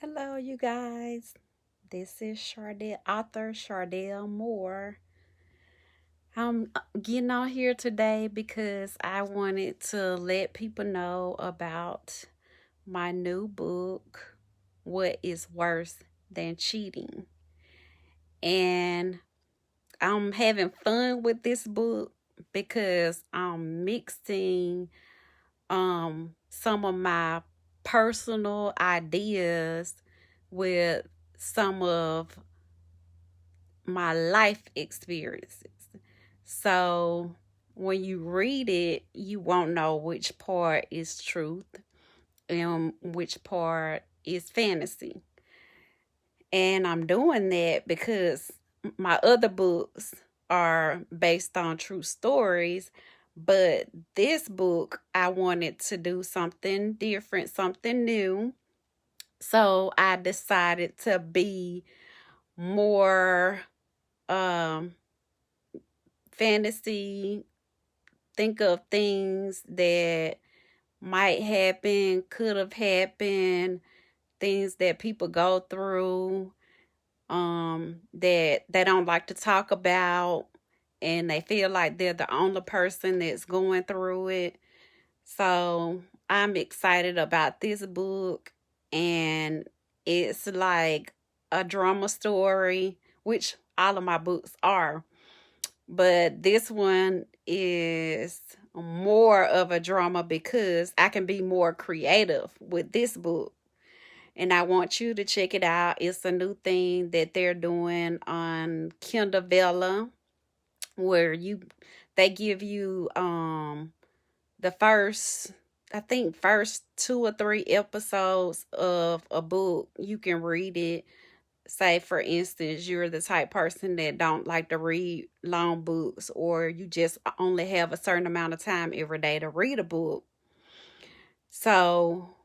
Hello, you guys. This is author Chardell Moore. I'm getting on here today because I wanted to let people know about my new book, What is Worse Than Cheating. And I'm having fun with this book because I'm mixing some of my personal ideas with some of my life experiences. So when you read it, you won't know which part is truth and which part is fantasy. And I'm doing that because my other books are based on true stories. But this book, I wanted to do something different, something new. So I decided to be more um, fantasy, think of things that might happen, could have happened, things that people go through that they don't like to talk about and they feel like they're the only person that's going through it. So I'm excited about this book, and it's like a drama story, which all of my books are. But this one is more of a drama because I can be more creative with this book. And I want you to check it out. It's a new thing that they're doing on Kindle-Vella where they give you the first, I think first two or three episodes of a book. You can read it. Say for instance, you're the type person that don't like to read long books, or you just only have a certain amount of time every day to read a book. So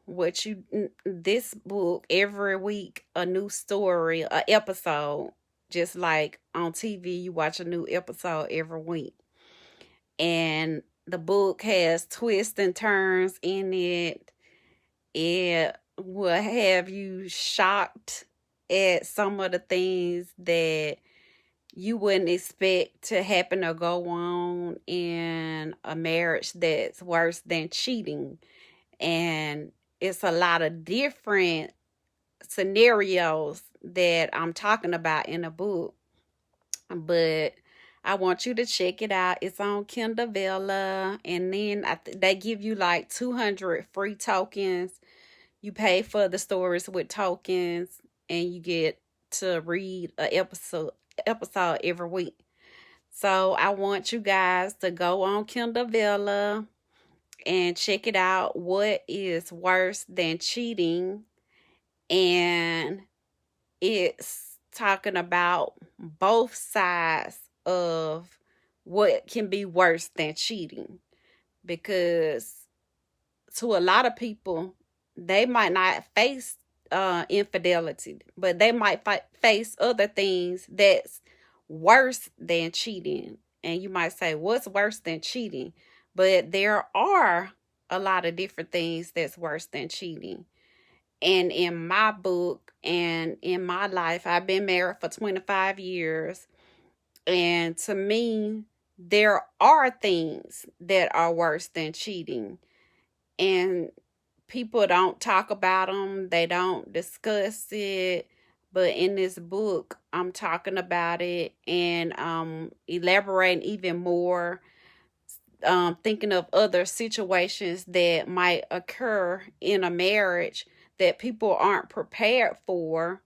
this book, every week a new story, a episode, just like on TV you watch a new episode every week. And the book has twists and turns in it. It will have you shocked at some of the things that you wouldn't expect to happen or go on in a marriage that's worse than cheating. And it's a lot of different scenarios that I'm talking about in the book. But I want you to check it out. It's on Kindle-Vella, and then they give you like 200 free tokens. You pay for the stories with tokens, and you get to read an episode every week. So I want you guys to go on Kindle-Vella and check it out. What is worse than cheating? And it's talking about both sides of what can be worse than cheating, because to a lot of people they might not face infidelity, but they might face other things that's worse than cheating. And you might say, what's worse than cheating? But there are a lot of different things that's worse than cheating. And in my book and in my life, I've been married for 25 years. And to me, there are things that are worse than cheating. And people don't talk about them, they don't discuss it. But in this book, I'm talking about it and elaborating even more, thinking of other situations that might occur in a marriage that people aren't prepared for,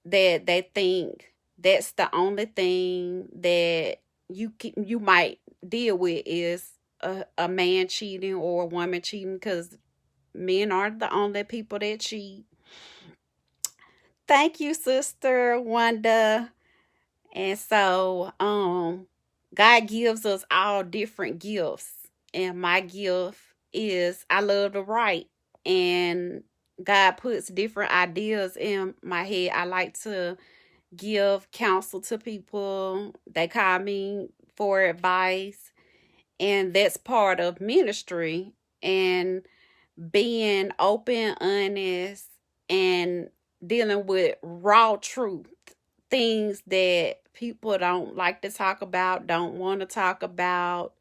that they think that's the only thing that you might deal with is a man cheating or a woman cheating, because men aren't the only people that cheat. Thank you, Sister Wanda. And so, God gives us all different gifts. And my gift is I love to write. And God puts different ideas in my head. I like to give counsel to people. They call me for advice. And that's part of ministry. And being open, honest, and dealing with raw truth, things that people don't like to talk about, don't want to talk about,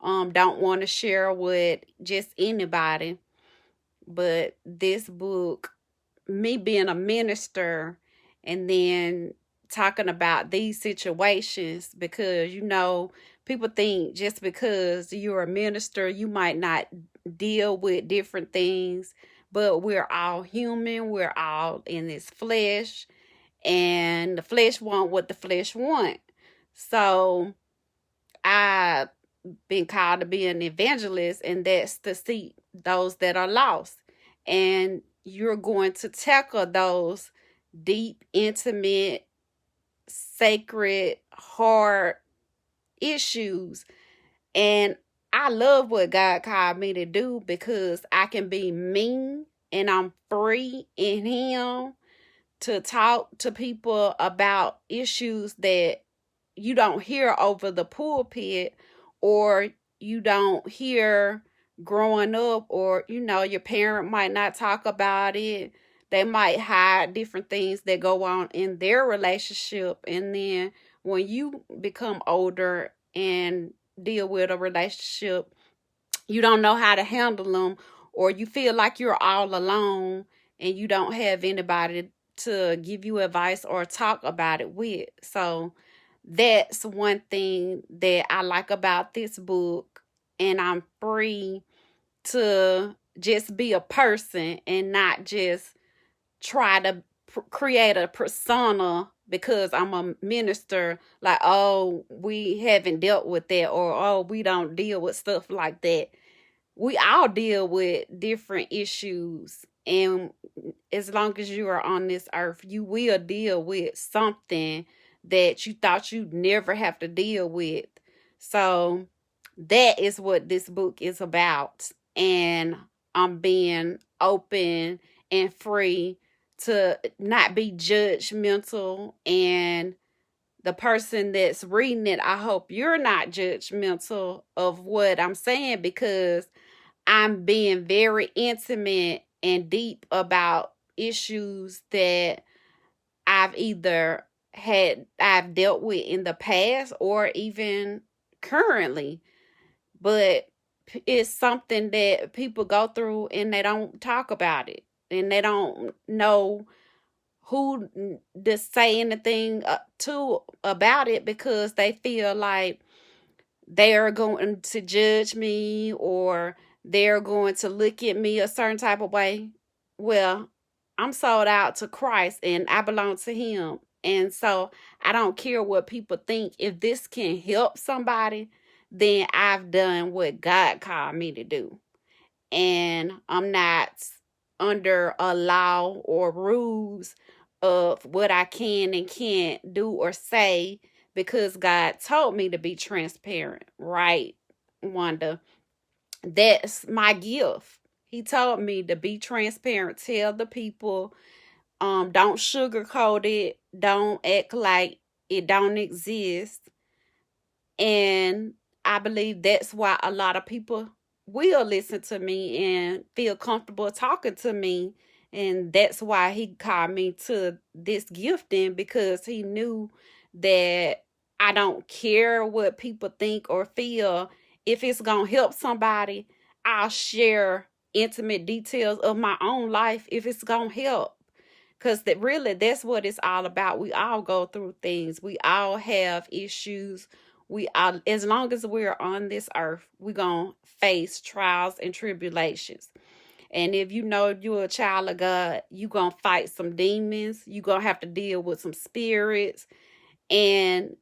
don't want to share with just anybody. But this book, me being a minister and then talking about these situations, because people think just because you're a minister you might not deal with different things, but we're all human, we're all in this flesh, and the flesh want what the flesh want. So I been called to be an evangelist, and that's to seek those that are lost. And you're going to tackle those deep, intimate, sacred, hard issues. And I love what God called me to do because I can be me and I'm free in Him to talk to people about issues that you don't hear over the pulpit, or you don't hear growing up, or your parent might not talk about it. They might hide different things that go on in their relationship, and then when you become older and deal with a relationship, you don't know how to handle them, or you feel like you're all alone and you don't have anybody to give you advice or talk about it with. So that's one thing that I like about this book. And I'm free to just be a person and not just try to create a persona because I'm a minister, like, oh, we haven't dealt with that, or oh, we don't deal with stuff like that. We all deal with different issues, and as long as you are on this earth you will deal with something that you thought you'd never have to deal with. So that is what this book is about, and I'm being open and free to not be judgmental. And the person that's reading it, I hope you're not judgmental of what I'm saying, because I'm being very intimate and deep about issues that I've dealt with in the past or even currently. But it's something that people go through and they don't talk about it, and they don't know who to say anything to about it, because they feel like they're going to judge me, or they're going to look at me a certain type of way. Well, I'm sold out to Christ and I belong to Him. And so I don't care what people think. If this can help somebody, then I've done what God called me to do. And I'm not under a law or rules of what I can and can't do or say, because God told me to be transparent, right, Wanda? That's my gift. He told me to be transparent, tell the people, don't sugarcoat it, don't act like it don't exist. And I believe that's why a lot of people will listen to me and feel comfortable talking to me. And that's why he called me to this gifting, because he knew that I don't care what people think or feel. If it's going to help somebody, I'll share intimate details of my own life if it's going to help. Because really, that's what it's all about. We all go through things. We all have issues. We are, as long as we're on this earth, we're going to face trials and tribulations. And if you know you're a child of God, you're going to fight some demons. You're going to have to deal with some spirits. And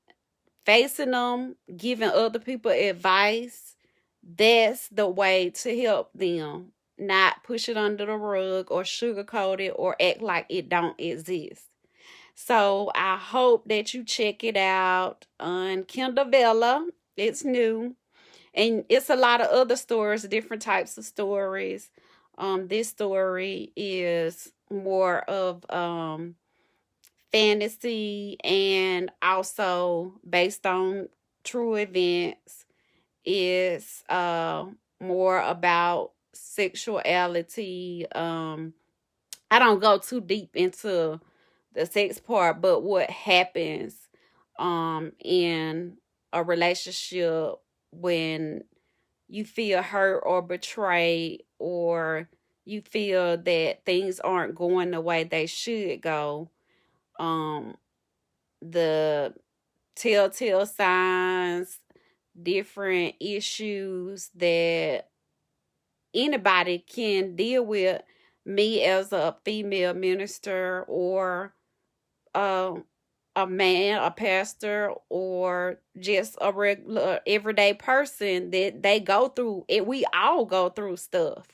facing them, giving other people advice, that's the way to help them. Not push it under the rug or sugarcoat it or act like it don't exist. So I hope that you check it out on Kindle-Vella. It's new. And it's a lot of other stories, different types of stories. This story is more of fantasy and also based on true events. Is more about sexuality, I don't go too deep into the sex part, but what happens in a relationship when you feel hurt or betrayed, or you feel that things aren't going the way they should go. um the telltale signs, different issues that anybody can deal with, me as a female minister, or um a man, a pastor, or just a regular everyday person, that they go through it. We all go through stuff.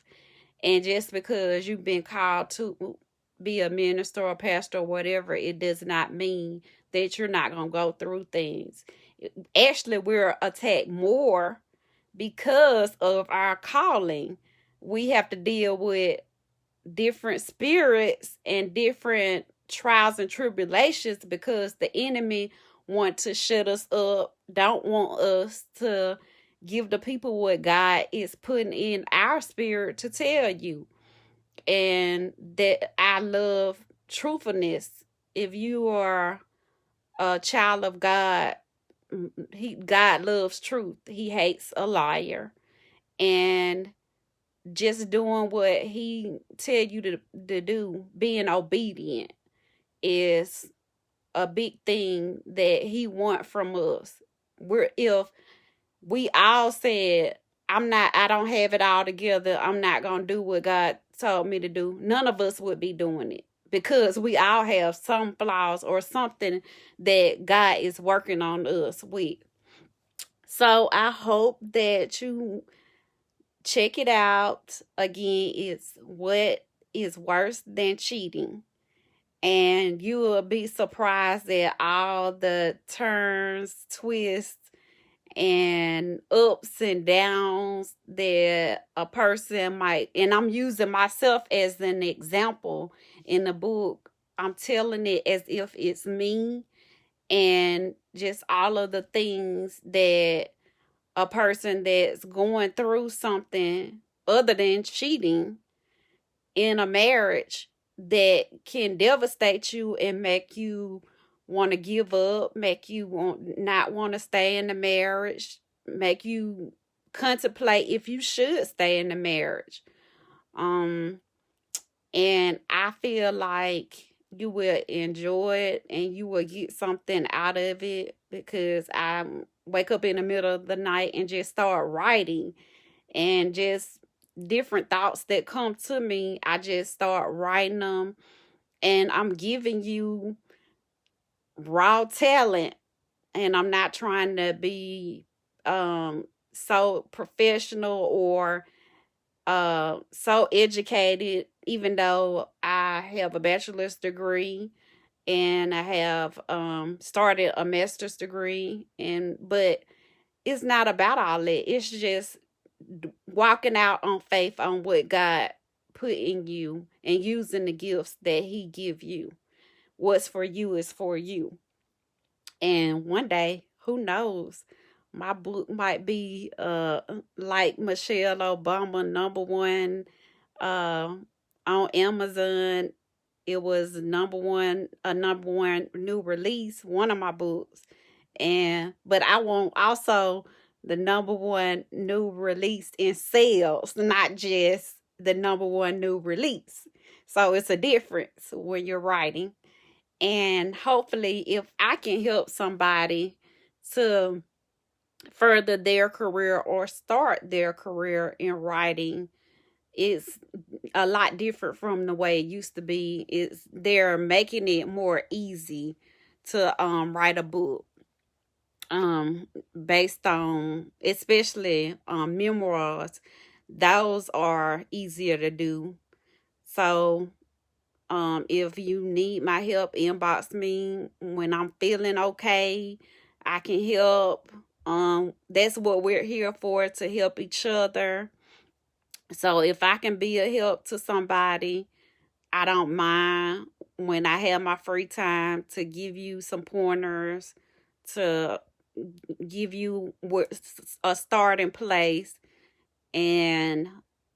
And just because you've been called to be a minister or pastor or whatever, it does not mean that you're not going to go through things. Actually, we're attacked more because of our calling. We have to deal with different spirits and different trials and tribulations because the enemy want to shut us up, don't want us to give the people what God is putting in our spirit to tell you. And that I love truthfulness. If you are a child of God, God loves truth. He hates a liar. And just doing what he tell you to do, being obedient, is a big thing that he want from us. We're if we all said, I don't have it all together, I'm not gonna do what God told me to do, none of us would be doing it, because we all have some flaws or something that God is working on us with. So I hope that you check it out. Again, it's What is Worse Than Cheating. And you will be surprised at all the turns, twists, and ups and downs that a person might. And I'm using myself as an example in the book. I'm telling it as if it's me, and just all of the things that a person that's going through something other than cheating in a marriage that can devastate you and make you want to give up, make you not want to stay in the marriage, make you contemplate if you should stay in the marriage. Um and I feel like you will enjoy it and you will get something out of it, because I wake up in the middle of the night and just start writing, and just different thoughts that come to me, I just start writing them. And I'm giving you raw talent, and I'm not trying to be so professional or so educated, even though I have a bachelor's degree and I have started a master's degree. And but it's not about all that. It's just walking out on faith on what God put in you and using the gifts that he give you. What's for you is for you. And one day, who knows, my book might be like Michelle Obama, number one uh on Amazon. It was number one new release, one of my books. And but I want also the number one new release in sales, not just the number one new release. So it's a difference when you're writing. And hopefully, if I can help somebody to further their career or start their career in writing, it's a lot different from the way it used to be. It's They're making it more easy to write a book, based on, especially memoirs. Those are easier to do. So if you need my help, inbox me when I'm feeling okay. I can help. That's what we're here for, to help each other. So if I can be a help to somebody, I don't mind, when I have my free time, to give you some pointers, to give you a starting place. And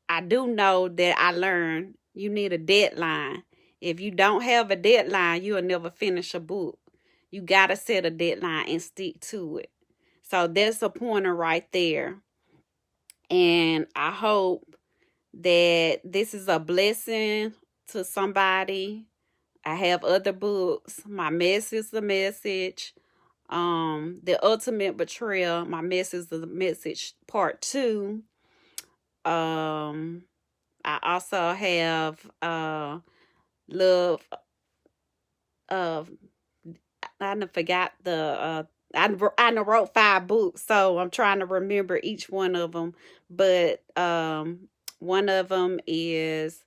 I do know that I learned you need a deadline. If you don't have a deadline, you'll never finish a book. You got to set a deadline and stick to it. So that's a pointer right there. And I hope that this is a blessing to somebody. I have other books. My Mess is the Message. The Ultimate Betrayal. My Mess is the Message Part 2. I also have Love of I done forgot the I done wrote 5 books, so I'm trying to remember each one of them. But one of them is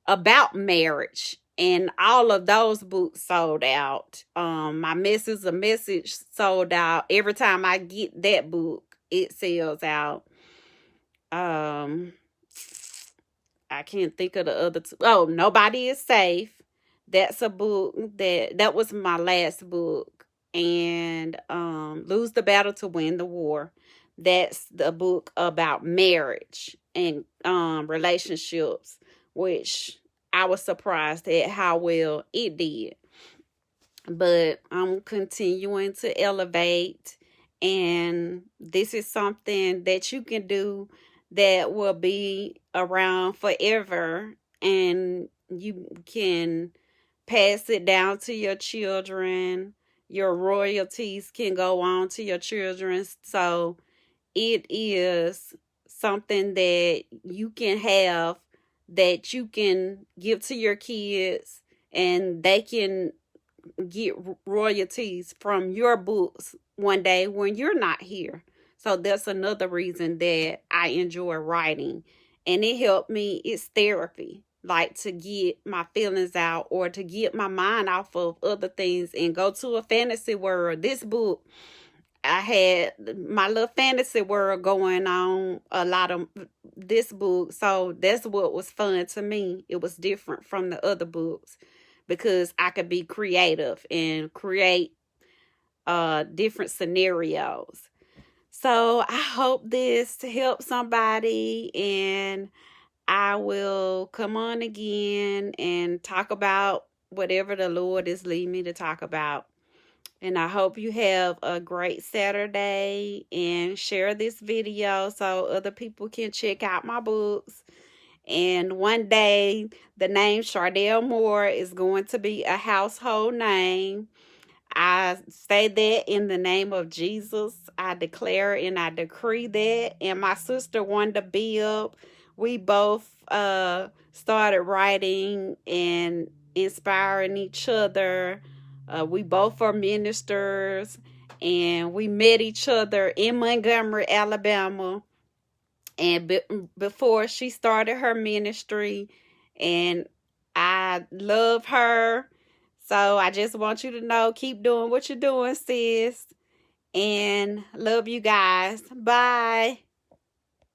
about marriage, and all of those books sold out. My Mess is a Message sold out. Every time I get that book, it sells out. Um, I can't think of the other two. Oh, Nobody is Safe. That's a book that was my last book. And Lose the Battle to Win the War. That's the book about marriage and relationships, which I was surprised at how well it did. But I'm continuing to elevate, and this is something that you can do that will be around forever, and you can pass it down to your children. Your royalties can go on to your children. So it is something that you can have, that you can give to your kids, and they can get royalties from your books one day when you're not here. So that's another reason that I enjoy writing. And it helped me. It's therapy, like to get my feelings out or to get my mind off of other things and go to a fantasy world. This book, I had my little fantasy world going on a lot of this book. So that's what was fun to me. It was different from the other books because I could be creative and create different scenarios. So I hope this helps somebody, and I will come on again and talk about whatever the Lord is leading me to talk about. And I hope you have a great Saturday, and share this video so other people can check out my books. And one day, the name Chardell Moore is going to be a household name. I say that in the name of Jesus. I declare and I decree that. And my sister, Wanda Bibb, we both started writing and inspiring each other. We both are ministers, and we met each other in Montgomery, Alabama. And before she started her ministry, and I love her. So I just want you to know, keep doing what you're doing, sis. And love you guys. Bye.